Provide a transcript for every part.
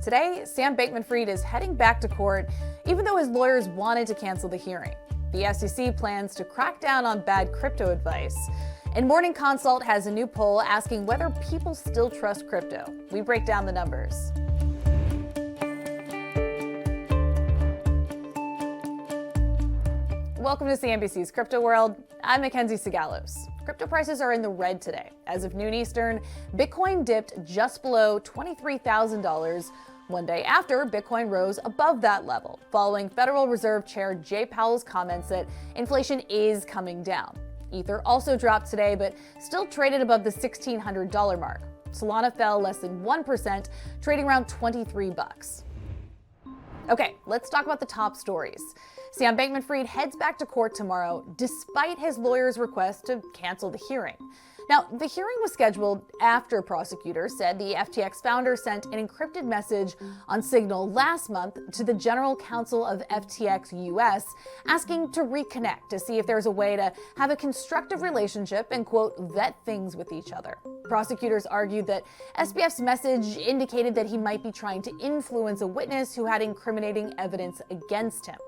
Today, Sam Bankman-Fried is heading back to court, even though his lawyers wanted to cancel the hearing. The SEC plans to crack down on bad crypto advice. And Morning Consult has a new poll asking whether people still trust crypto. We break down the numbers. Welcome to CNBC's Crypto World. I'm Mackenzie Sigalos. Crypto prices are in the red today. As of noon Eastern, Bitcoin dipped just below $23,000 one day after Bitcoin rose above that level, following Federal Reserve Chair Jay Powell's comments that inflation is coming down. Ether also dropped today, but still traded above the $1,600 mark. Solana fell less than 1%, trading around $23. Okay, let's talk about the top stories. Sam Bankman-Fried heads back to court tomorrow despite his lawyer's request to cancel the hearing. Now, the hearing was scheduled after prosecutors said the FTX founder sent an encrypted message on Signal last month to the general counsel of FTX US, asking to reconnect to see if there's a way to have a constructive relationship and, quote, vet things with each other. Prosecutors argued that SBF's message indicated that he might be trying to influence a witness who had incriminating evidence against him.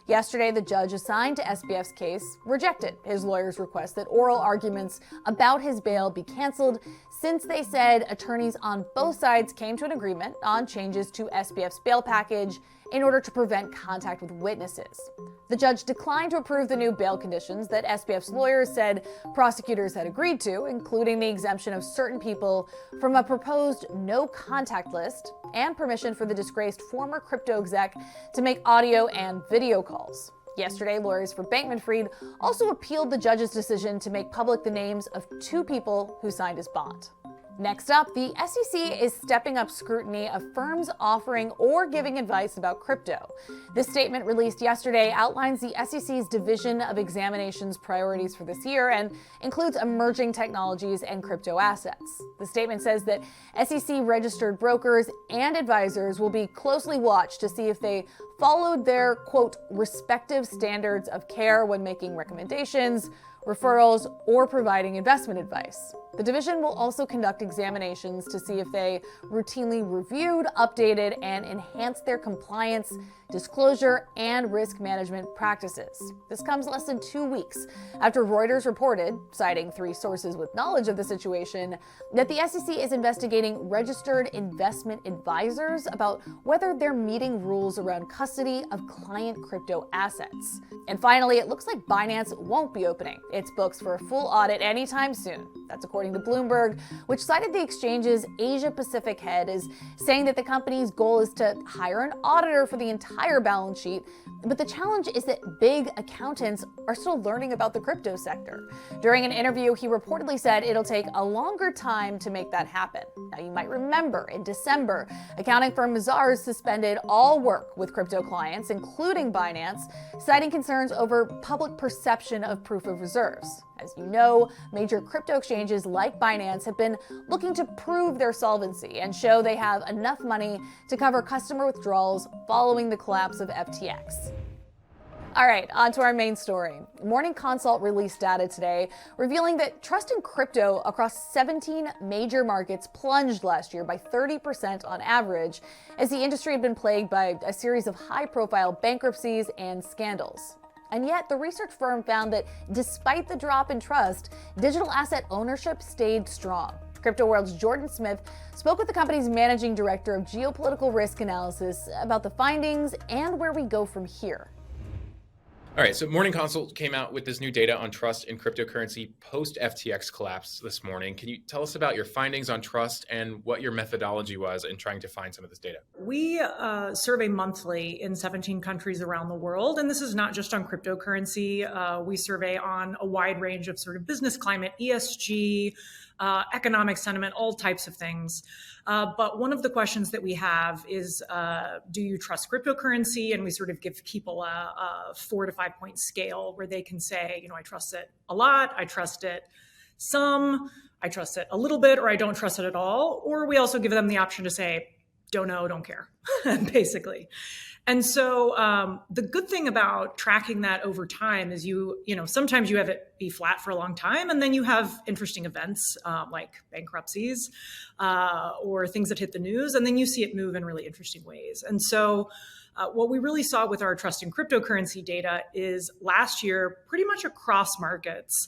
Yesterday, the judge assigned to SBF's case rejected his lawyer's request that oral arguments about his bail be canceled, since they said attorneys on both sides came to an agreement on changes to SBF's bail package in order to prevent contact with witnesses. The judge declined to approve the new bail conditions that SBF's lawyers said prosecutors had agreed to, including the exemption of certain people from a proposed no-contact list and permission for the disgraced former crypto exec to make audio and video calls. Yesterday, lawyers for Bankman-Fried also appealed the judge's decision to make public the names of two people who signed his bond. Next up, the SEC is stepping up scrutiny of firms offering or giving advice about crypto. This statement released yesterday outlines the SEC's Division of Examination's priorities for this year and includes emerging technologies and crypto assets. The statement says that SEC-registered brokers and advisors will be closely watched to see if they followed their, quote, respective standards of care when making recommendations, referrals, or providing investment advice. The division will also conduct examinations to see if they routinely reviewed, updated, and enhanced their compliance, disclosure, and risk management practices. This comes less than 2 weeks after Reuters reported, citing 3 sources with knowledge of the situation, that the SEC is investigating registered investment advisors about whether they're meeting rules around custody of client crypto assets. And finally, it looks like Binance won't be opening its books for a full audit anytime soon. That's according to Bloomberg, which cited the exchange's Asia-Pacific head as saying that the company's goal is to hire an auditor for the entire balance sheet. But the challenge is that big accountants are still learning about the crypto sector. During an interview, he reportedly said it'll take a longer time to make that happen. Now, you might remember in December, accounting firm Mazars suspended all work with crypto clients, including Binance, citing concerns over public perception of proof of reserves. As you know, major crypto exchanges like Binance have been looking to prove their solvency and show they have enough money to cover customer withdrawals following the collapse of FTX. All right, on to our main story. Morning Consult released data today revealing that trust in crypto across 17 major markets plunged last year by 30% on average, as the industry had been plagued by a series of high-profile bankruptcies and scandals. And yet, the research firm found that despite the drop in trust, digital asset ownership stayed strong. Crypto World's Jordan Smith spoke with the company's managing director of geopolitical risk analysis about the findings and where we go from here. All right, so Morning Consult came out with this new data on trust in cryptocurrency post-FTX collapse this morning. Can you tell us about your findings on trust and what your methodology was in trying to find some of this data? We survey monthly in 17 countries around the world, and this is not just on cryptocurrency. We survey on a wide range of sort of business climate, ESG, economic sentiment, all types of things. But one of the questions that we have is, do you trust cryptocurrency? And we sort of give people a 4 to 5 point scale where they can say, you know, I trust it a lot, I trust it some, I trust it a little bit, or I don't trust it at all. Or we also give them the option to say, don't know, don't care, basically. And so the good thing about tracking that over time is sometimes you have it be flat for a long time, and then you have interesting events like bankruptcies or things that hit the news, and then you see it move in really interesting ways. And so what we really saw with our trust in cryptocurrency data is last year, pretty much across markets,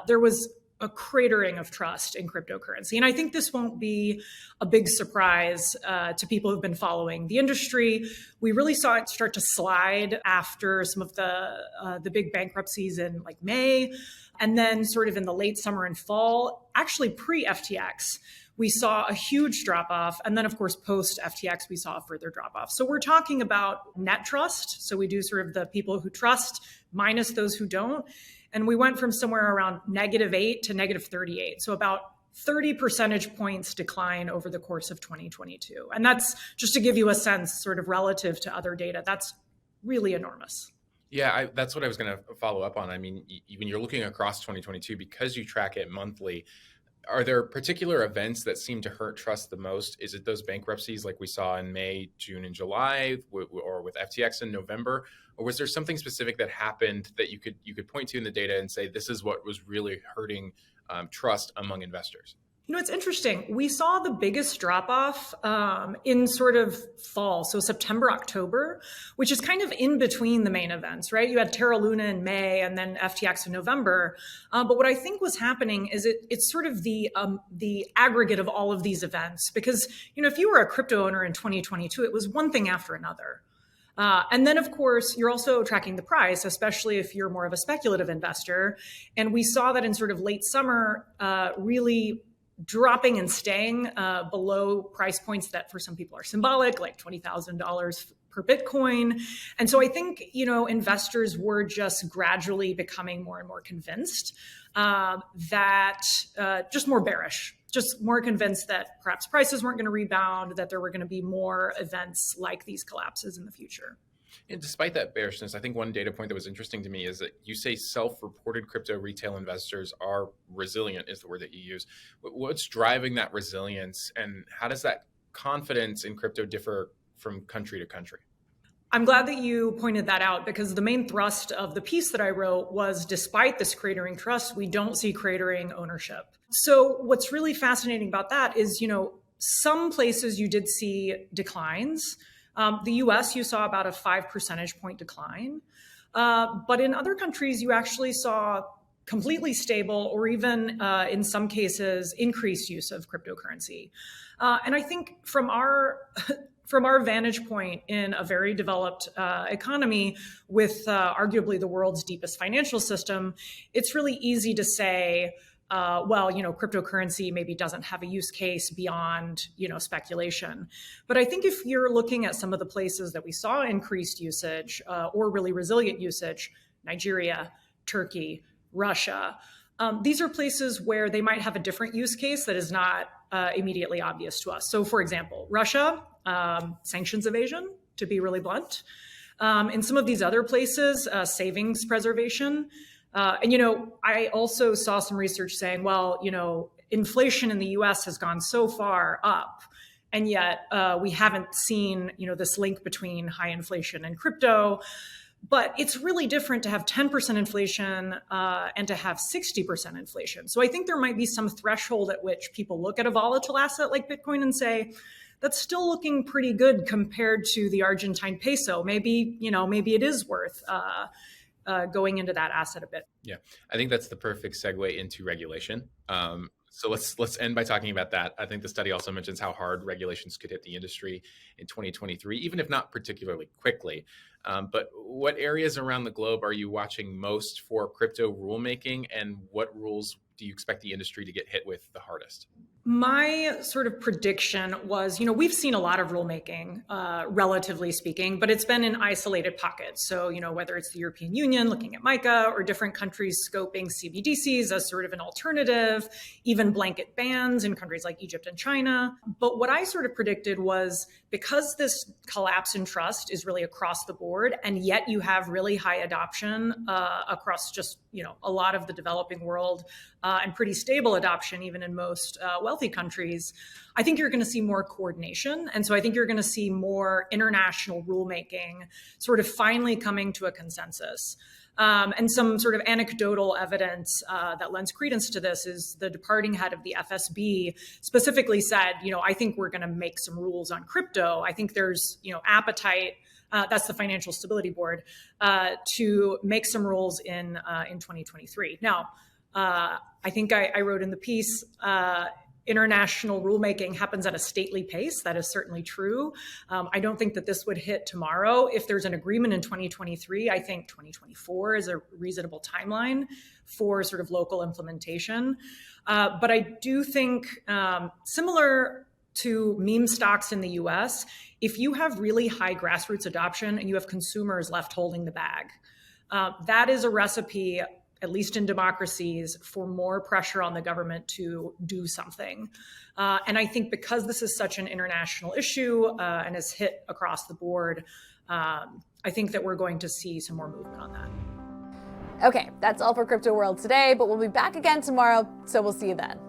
there was a cratering of trust in cryptocurrency. And I think this won't be a big surprise to people who've been following the industry. We really saw it start to slide after some of the big bankruptcies in like May. And then sort of in the late summer and fall, actually pre-FTX, we saw a huge drop off. And then, of course, post FTX, we saw a further drop off. So we're talking about net trust. So we do sort of the people who trust minus those who don't. And we went from somewhere around -8 to -38. So about 30 percentage points decline over the course of 2022. And that's just to give you a sense sort of relative to other data. That's really enormous. Yeah, that's what I was going to follow up on. I mean, when you're looking across 2022, because you track it monthly, are there particular events that seem to hurt trust the most? Is it those bankruptcies like we saw in May, June, and July, or with FTX in November? Or was there something specific that happened that you could point to in the data and say, this is what was really hurting trust among investors? It's interesting. We saw the biggest drop off in sort of fall, so September, October, which is kind of in between the main events, right? You had Terra Luna in May and then FTX in November. But what I think was happening is it's sort of the aggregate of all of these events, because if you were a crypto owner in 2022, it was one thing after another. And then, of course, you're also tracking the price, especially if you're more of a speculative investor. And we saw that in sort of late summer, really dropping and staying below price points that for some people are symbolic, like $20,000 per Bitcoin. And so I think, investors were just gradually becoming more and more convinced that just more bearish, just more convinced that perhaps prices weren't going to rebound, that there were going to be more events like these collapses in the future. And despite that bearishness, I think one data point that was interesting to me is that you say self-reported crypto retail investors are resilient, is the word that you use. What's driving that resilience, and how does that confidence in crypto differ from country to country? I'm glad that you pointed that out, because the main thrust of the piece that I wrote was, despite this cratering trust, we don't see cratering ownership. So what's really fascinating about that is, some places you did see declines. The US, you saw about a 5 percentage point decline. But in other countries, you actually saw completely stable, or even in some cases, increased use of cryptocurrency. And I think from our vantage point in a very developed economy with arguably the world's deepest financial system, it's really easy to say, cryptocurrency maybe doesn't have a use case beyond, speculation. But I think if you're looking at some of the places that we saw increased usage or really resilient usage, Nigeria, Turkey, Russia, these are places where they might have a different use case that is not immediately obvious to us. So for example, Russia, sanctions evasion, to be really blunt. In some of these other places, savings preservation. I also saw some research saying, inflation in the US has gone so far up, and yet we haven't seen, this link between high inflation and crypto. But it's really different to have 10% inflation and to have 60% inflation. So I think there might be some threshold at which people look at a volatile asset like Bitcoin and say, that's still looking pretty good compared to the Argentine peso. Maybe it is worth going into that asset a bit. Yeah, I think that's the perfect segue into regulation. So let's end by talking about that. I think the study also mentions how hard regulations could hit the industry in 2023, even if not particularly quickly. But what areas around the globe are you watching most for crypto rulemaking, and what rules do you expect the industry to get hit with the hardest? My sort of prediction was, we've seen a lot of rulemaking, relatively speaking, but it's been in isolated pockets. So, whether it's the European Union looking at MiCA, or different countries scoping CBDCs as sort of an alternative, even blanket bans in countries like Egypt and China. But what I sort of predicted was, because this collapse in trust is really across the board, and yet you have really high adoption across just a lot of the developing world and pretty stable adoption, even in most wealthy countries, I think you're going to see more coordination. And so I think you're going to see more international rulemaking sort of finally coming to a consensus. And some sort of anecdotal evidence that lends credence to this is the departing head of the FSB specifically said, I think we're going to make some rules on crypto. I think there's, appetite. That's the Financial Stability Board, to make some rules in 2023. Now, I think I wrote in the piece, international rulemaking happens at a stately pace. That is certainly true. I don't think that this would hit tomorrow. If there's an agreement in 2023, I think 2024 is a reasonable timeline for sort of local implementation. But I do think, similar to meme stocks in the US, if you have really high grassroots adoption and you have consumers left holding the bag, that is a recipe, at least in democracies, for more pressure on the government to do something. And I think because this is such an international issue and has hit across the board, I think that we're going to see some more movement on that. Okay, that's all for Crypto World today, but we'll be back again tomorrow, so we'll see you then.